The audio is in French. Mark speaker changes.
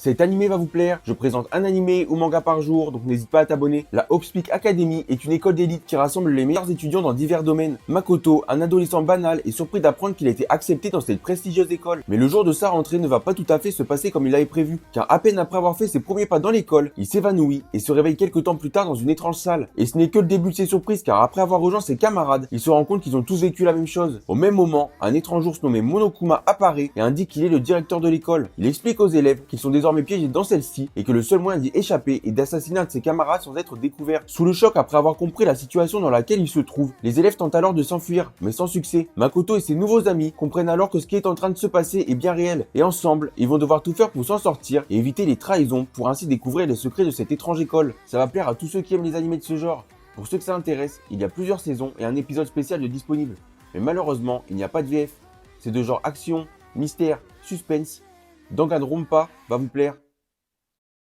Speaker 1: Cet animé va vous plaire, je présente un animé ou manga par jour, donc n'hésite pas à t'abonner. La Hopspeak Academy est une école d'élite qui rassemble les meilleurs étudiants dans divers domaines. Makoto, un adolescent banal, est surpris d'apprendre qu'il a été accepté dans cette prestigieuse école. Mais le jour de sa rentrée ne va pas tout à fait se passer comme il l'avait prévu, car à peine après avoir fait ses premiers pas dans l'école, il s'évanouit et se réveille quelques temps plus tard dans une étrange salle. Et ce n'est que le début de ses surprises, car après avoir rejoint ses camarades, il se rend compte qu'ils ont tous vécu la même chose. Au même moment, un étrange ours nommé Monokuma apparaît et indique qu'il est le directeur de l'école. Il explique aux élèves qu'ils sont désormais piégés dans celle-ci et que le seul moyen d'y échapper est d'assassiner un de ses camarades sans être découvert. Sous le choc après avoir compris la situation dans laquelle il se trouve, les élèves tentent alors de s'enfuir, mais sans succès. Makoto et ses nouveaux amis comprennent alors que ce qui est en train de se passer est bien réel, et ensemble, ils vont devoir tout faire pour s'en sortir et éviter les trahisons pour ainsi découvrir les secrets de cette étrange école. Ça va plaire à tous ceux qui aiment les animés de ce genre. Pour ceux que ça intéresse, il y a plusieurs saisons et un épisode spécial de disponible. Mais malheureusement, il n'y a pas de VF. C'est de genre action, mystère, suspense. Danganronpa va vous plaire.